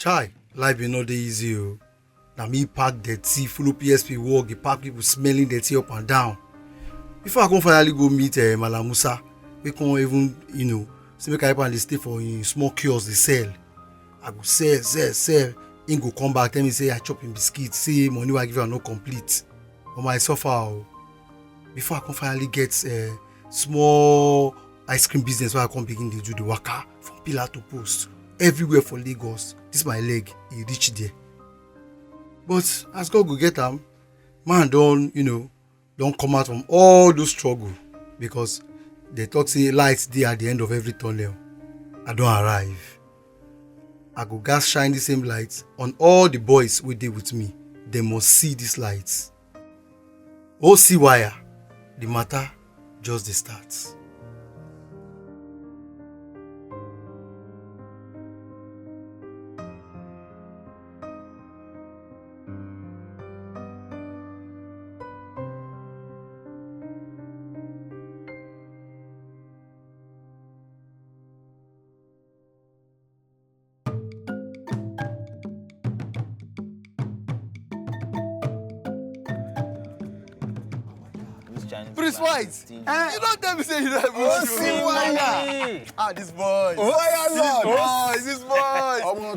Chai, life is not easy. Oh. Now me pack dirty, follow PSP work, the pack people smelling dirty up and down. Before I can finally go meet Malam Musa, we can't even, see make I and stay for small kiosks they sell. I go sell. He go come back, tell me say I chop him biscuits, say money I give her no complete. But my suffer. Oh. Before I can finally get small ice cream business where I can begin to do the waka from pillar to post. Everywhere for Lagos. This my leg, he reach there. But as God go get am, man don't come out from all those struggle because they talk say lights there at the end of every tunnel. I don't arrive. I go gas shine the same lights on all the boys who dey with me. They must see these lights. Oc Wire, the matter just the starts. Prince White, you don't tell me say you don't have this boy. This boy.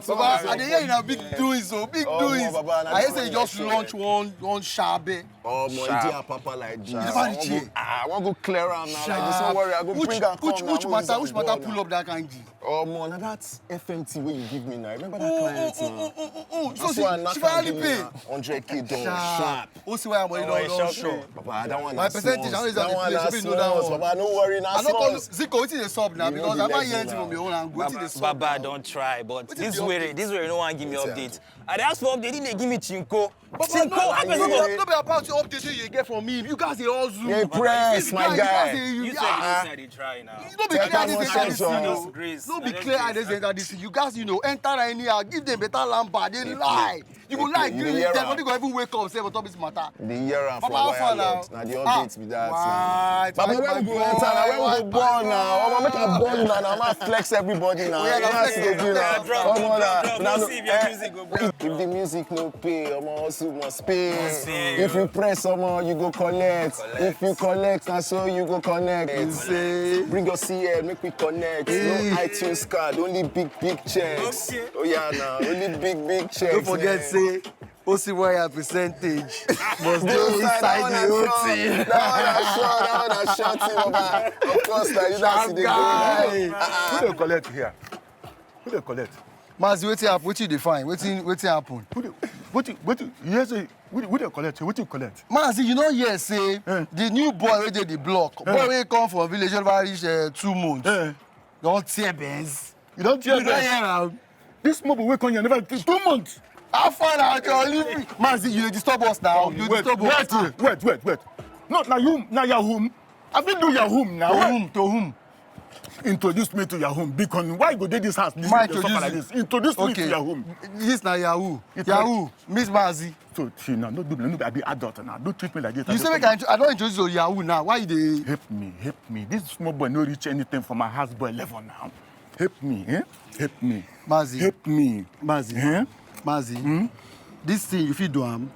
Baba, I hear you now big doings, big doings. I hear say you just launch one shabe. Oh, my dear papa like this. I want to go clear am now. Like this, don't worry, I go bring am come. Which matter pull up that kind G? Oh man, now that's FMT where you give me now. Remember that client now? So she finally pay 100K sharp. Who see why I'm don't show? Papa, that one my percentage, I know it's at the place. You know that one. Papa, no worry, now. I don't call Zico, it's the sub now because I'm not hearing from your own angle. It's the sub. Baba, don't try, but this way you don't want to give me update. I asked for update, they give me Chinko. No be about your update you get from me. You guys are all zoom. You're impressed, my guy. You said they try now. No be clear this. No be clear this enter this. You guys, enter anyhow. Give them better lamba. They lie. You go lie. Give them. Nobody go even wake up say what this matter. The year from wire lord. Now the updates be that. But when we go enter, when we go born now, I'm make a born now. I'm gonna flex everybody now. If the music no pay, I'm also must pay. If you press someone, you go collect. If you collect, and so you go connect. Bring your CL, make we connect. No iTunes card, only big checks. Okay. Oh yeah, now only big checks. Don't forget, say, Oc Wire percentage must go inside the whole thing. That one short, of course, now you don't see the goal. Who they collect here? Who they collect? Mazi, what you define? What happen? What you collect? What you collect? Mazi, you know yes, say the new boy where did the block. Boy where come from village over reach 2 months. Don't tear Benz. You don't tear Benz. This mobile will come here never 2 months. How far now you leave me? Mazi, you disturb us now. You disturb us. Wait. No, now your home. I've been doing your home now. To whom? Introduce me to your home. Because why go to this house? Introduce me to your home. This na Yahoo. Yahoo. Miss Mazi. So she now no be I be adult now. Don't treat me like this. You say I don't introduce you to Yahoo now. Why you dey help me. This small boy no reach anything from my house boy level now. Help me, Help me. Mazi. Help me. Mazi. Mazi. This thing if you do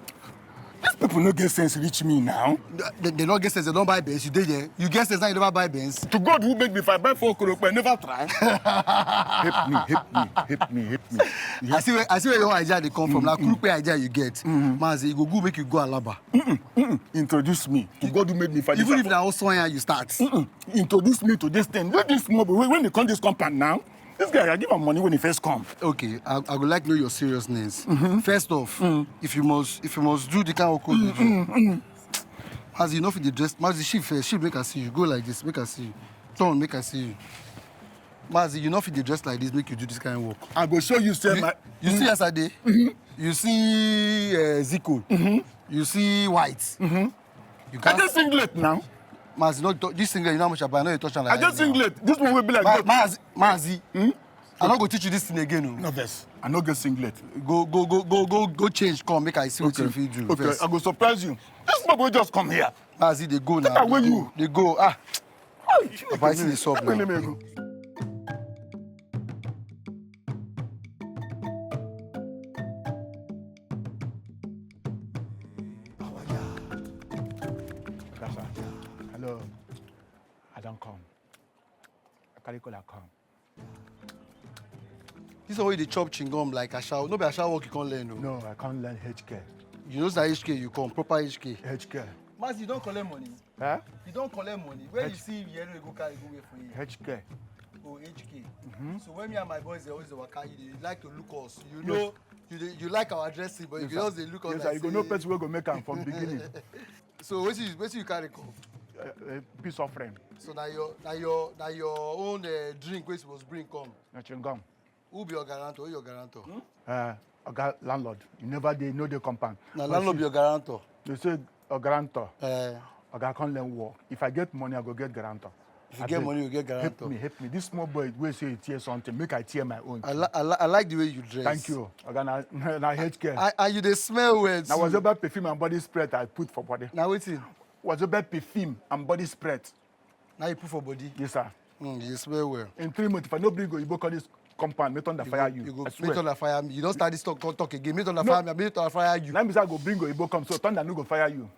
these people no get sense reach me now. They don't get sense, they don't buy Benz. You did there. You get sense now you never buy Benz. To God who make me if I buy 4 crore, I never try. Help me. I see where your idea they come from. Like group idea you get. Mazi, you go make you go Alaba. Introduce me. To God who made me fight. Even if that also here you start. Introduce me to this thing. Let this mobile when they come this compound now. This guy, I give him money when he first come. Okay, I would like to know your seriousness. First off, if you must do the kind of code you do. As you know, for the dress, Mazi, she make her see you. Go like this, make her see you. Turn, make her see you. Mazi, you know, for the dress like this, make you do this kind of work. I go show you, sir. You see yesterday. You see Zico. You see White. You can't. I just singlet now. Mazi, not this singlet. You know how much I buy. I know you touch on like. I just singlet. This one will be like. Mazi. I'm not going to teach you this thing again. No, this. I no get singlet. Go change. Come, make I see what you do. Okay, first. I go surprise you. This people just come here. Mazi, they go now. They go. I see the sub now. That's right. Hello. I don't come. I carry cola come. This is why they chop chingum like Asha. No be Asha work you can't learn. No. No, I can't learn HK. You know that HK you come, proper HK. HK. Mas, you don't collect money. Huh? You don't collect money. Where you see yellow, you go carry go wait for you. HK. Oh, HK. So when me and my boys they always the waka, they like to look us. You know, you like our dressing, but if you just they look us Yes, like you go no person will go make am from beginning. So where you carry come? Peace offering. So now your own drink we supposed bring come. Nothing gum. Who be your guarantor? Who your guarantor? Oga landlord. You never they know the compound. Now landlord be your guarantor. They say a guarantor. Uh, Oga can't learn work. If I get money, I go get guarantor. if you get money, you get guarantor. Help me. This small boy will say he tear something. Make I tear my own. I like the way you dress. Thank you. Oga na HK. And you they smell well. Now Wazobia perfume and body spray I put for body. Now waiting. Wazobia perfume and body spray. Now you put for body. Yes, sir. You smell well. In 3 months, if I no bring you go call this compound, make on the fire you. You go I swear. meet on the fire me. You don't start this talk again. Meet on the fire me. Meet on the fire you. Now me say I go bring you come, so thunder no go fire you.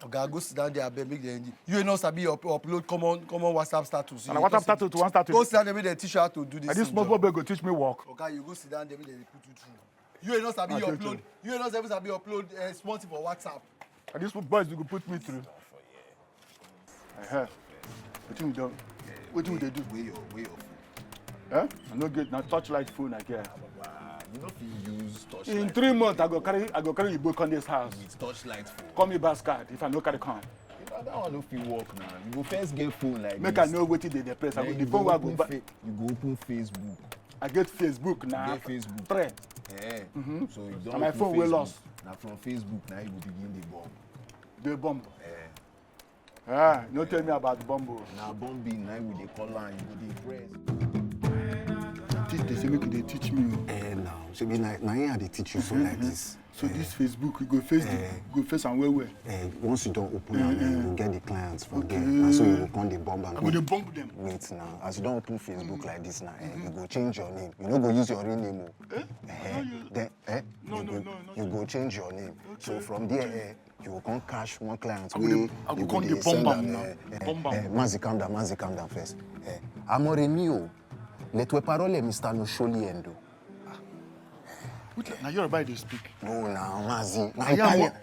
Okay, go sit down there and make the engine. You ain't not sabi upload common WhatsApp status. And WhatsApp status to one status. Go sit down there, make they teach you how to do this. And this small boy go teach me work. Okay, you go sit down there, make they put you through. You ain't not sabi upload. You ain't not sabi upload responsive for WhatsApp. And these boys go put me through. What you do? What do they do? Way your phone. Eh? I no get now touchlight phone again. You know if you use touch In light 3 months, I go carry you book on this house. with touchlight phone. Call me bastard if I no carry come. That one no fit work now. You go first get phone like Make this. I know wetin dey the press. I Then go you the phone wey I go open buy. you go open Facebook. I get Facebook now. Get Facebook. Three. So you don't And my open phone wey Facebook. lost. Now from Facebook now you go begin the bomb. The bomb. Eh. No tell me about bomb. Now bombing now we dey call am you go dey press. Teach they say make they teach me. Now so be now here they teach you so like this. So this Facebook you go face and well. Once you don't open am, you get the clients from there. And so you go come the bomb and I go dey bomb them. wait now. As you don't open Facebook like this now, you go change your name. You no go use your real name. Then you go change your name. So from there, you will come cash one client. I go come the bomb am now. Mazi, calm down first. Amore mio, le tue parole mi stanno sciogliendo. Now you're about to speak. No, now Mazi.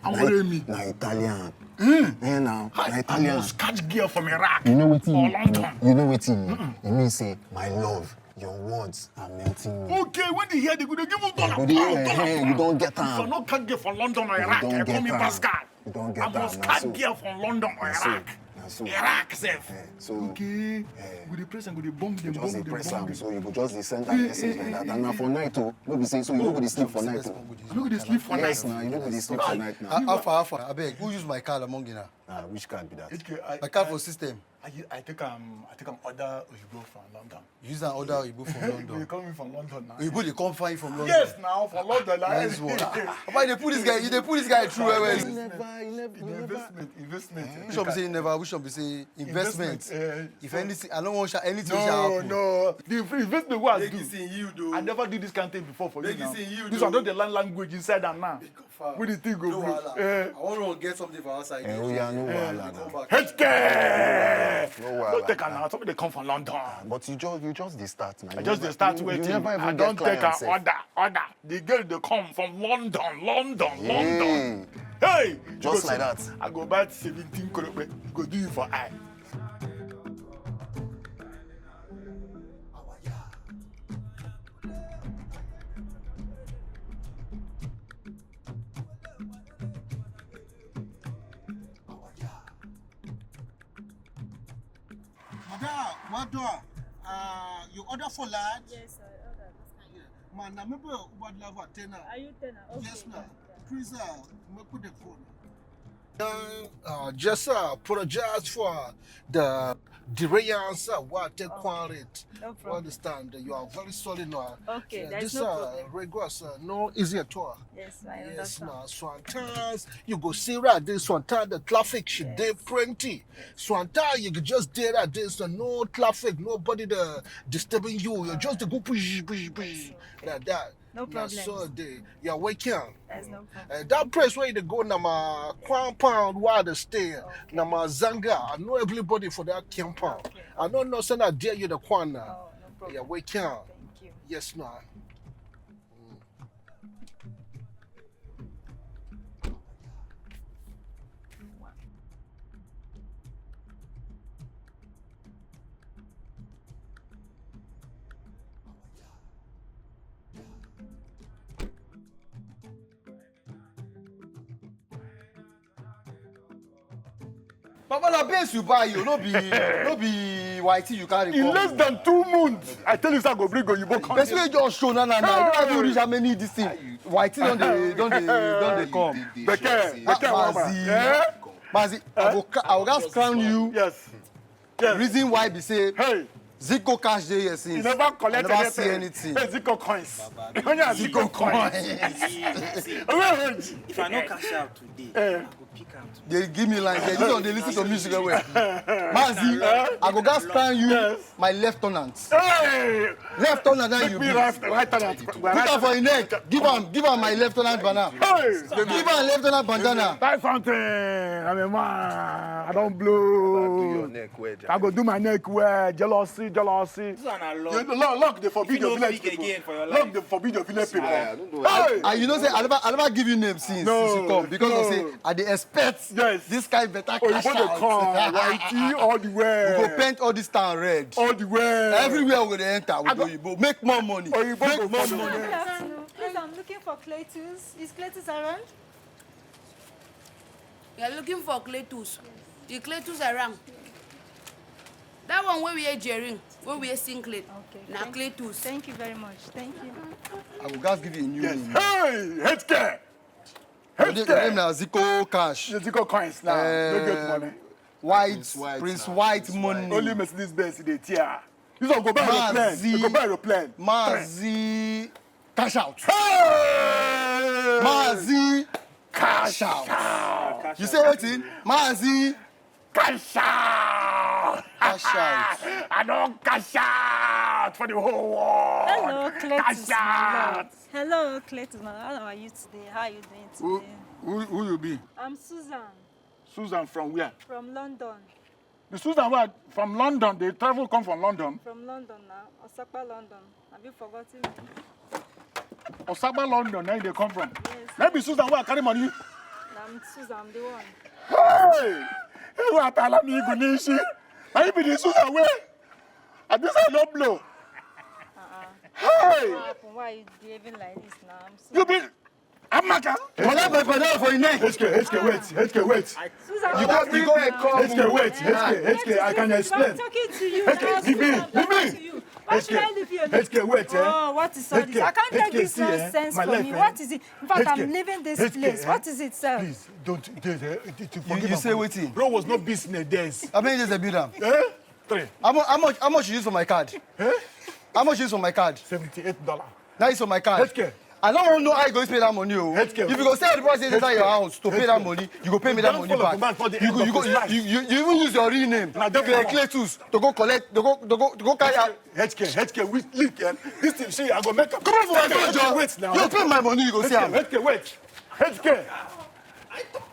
Amore mi. Na Italian. Now, na I Italian. must catch girl from Iraq. You know what or London. You know what it means say, my love, your words are melting me. Okay, when they hear they go, they give you dollar. You don't get If I am. not catch girl from London or Iraq, don't I call get me am. Pascal. You don't get I must am, na catch so. girl from London or Na so. Iraq. Na so. Iraq, self. So Okay. Go the press and go the bomb them, just bomb dey them, press bomb am, them. so you go just dey send am message like that. And na for night o, no be say so you no go dey sleep for night o. I no go dey sleep for Yes, night. na you no go dey sleep for night na. How far? Abeg, who use my card among you now? Which card be that? My card for system. I take order Oyibo from London. You use an order Oyibo from They London. call me from London now. Oyibo they come find you from London. Yes, now for London. Nice one. But they put this guy through where You never. Investment. Which one be say never? Which one be say investment? If anything, I don't want anything No, shall happen. no. The investment what I do. you though. I never do this kind of thing before for you Make now. it see you, This though. one don't the language inside and now. Where the thing go? No wahala. I want to get something from outside. Oh yeah, no wahala Come now. back. HK! No Don't wahala. take her now. Somebody come from London. But you just dey start now. I just dey start waiting. You never I even don't get take clients. her order. The girl they come from London. Hey. Hey! Just You go like see, that. I go buy 17 crore. Go do it for eye. Madam, you order for lad? Yes, I ordered this kind. Man, I remember what level tenner. Are you tenor? Okay. Yes, ma'am. Please, make the phone. Just apologize for the derailance what take it. No You problem. understand? You are very solid now. Okay, there is This no problem. rigorous, no easy at all. Yes, I Yes, understand. now. Sometimes you go see right there. Sometimes the traffic should be plenty. Sometimes you could just there that there's no traffic, nobody disturbing you. You just go push like that. No problem. So you're waking. There's no problem. That place where you go, Nama compound, where they stay, Nama Zanga. I know everybody for that compound. Okay. I don't know, send I dare you the corner. Oh, no problem. You're waking. Thank you. Yes, no. Papa, na base you buy you, no be white you carry In come. less than 2 months, I tell you, sir, go bring you book. Person wey just show na. You don't even reach how many this thing. White don't they come. Beke, Mazi, I will just crown you. Yes. Reason why be say Hey, Zico cash dey here since. you never collect I never see anything. Hey, Zico coins. Zico coins. If I no cash out today, I go pick out. They give me like this one they listen to music well. Mazi, I go just crown you my lieutenant. Hey, Lieutenant that you me be. right on. Put am for your neck. Give am my lieutenant banana. Hey, Give am lieutenant bandana. that's something. I mean, man, I don't blow. I go do my neck where jealousy. This one I love. Lock the forbid You your no village speak people. again for your Lock life. the forbid your village people. And you know say I never give you name since you come because I say I dey expect this kind better Oh, you cash want to come, out. whitey, all the way. We go paint all this town red. All the way. Everywhere we dey enter, we go Oyibo. Make more money. Oyibo Make go more follow. money. Please, I'm looking for Cletus. Is Cletus around? You're looking for clay tools. The clay tools around. That one where we are jeering, where we are singlet. Okay. Now clay tools. Thank you very much. Thank you. I will just give you a new Yes. name. Hey, healthcare. Your name na Zico Cash. You Zico coins now. No get money. Prince White money. Only Mercedes Benz in the tier. This one go buy aeroplane. You go buy aeroplane. Mazi cash out. Hey! Mazi cash out. You say wetin? Mazi Cash out! cash out. I don't cash out for the whole world. Hello, Cletus, Cash my out. lord. Hello, Cletus, my lord. How are you today? How are you doing today? Who you be? I'm Susan Susan from where? from London. The Susan where? From London. They travel come from London. From London now. Osaka, London. Have you forgotten me? Osaba, London. Now they come from. Yes. Maybe Susan where carry money. I'm Susan, I'm the one. Hey! Hey, what tell me Gunishi? Now you be the Susan where? And this I no blow. Hey! What happened? Why are you behaving like this now? I'm You Susan. be Amaka. Collect my banana for your neck. HK, wait. Susan, You go and come. HK, wait. HK, I can explain. I'm talking to you. HK, now, leave me, Susan, I'm leave talking me. to you. Why should I leave you alone? HK, wait, Oh, what is all this? I can't take this see, nonsense my from life, you. What is it? In fact, HK, I'm leaving this HK, place. What is it, sir? Please, don't. You say wetin? Bro was not business days. How many days I build am? 3. How much you use for my card? How much you use for my card? $78. Now it's on my card. HK. I don't want to know how you go pay that money. If you go sell the price inside your house to pay that money, you go pay me that money back. You even use your real name, Cletus, to go collect, to go carry out. HK, we look, this thing, see, I go make up. Come on for my phone, John. Wait now. You pay my money, you go see am. HK, wait. HK.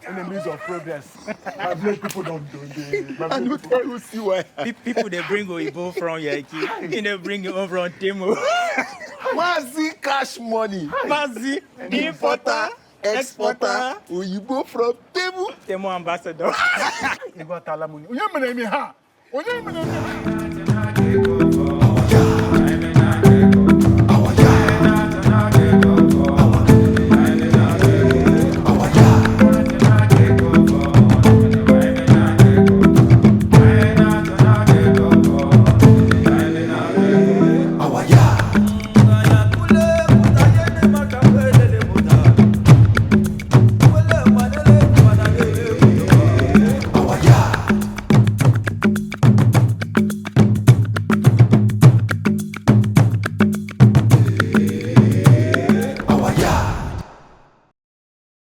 Enemies of progress. I blame people don't do this. I don't tell you see why. People they bring Oyibo from Yankee. They bring it over on Temo. Mazi cash money. Mazi, importer, exporter, Oyibo from Temu. Temo ambassador. You got Talamuni. You mean me ha? You mean me ha?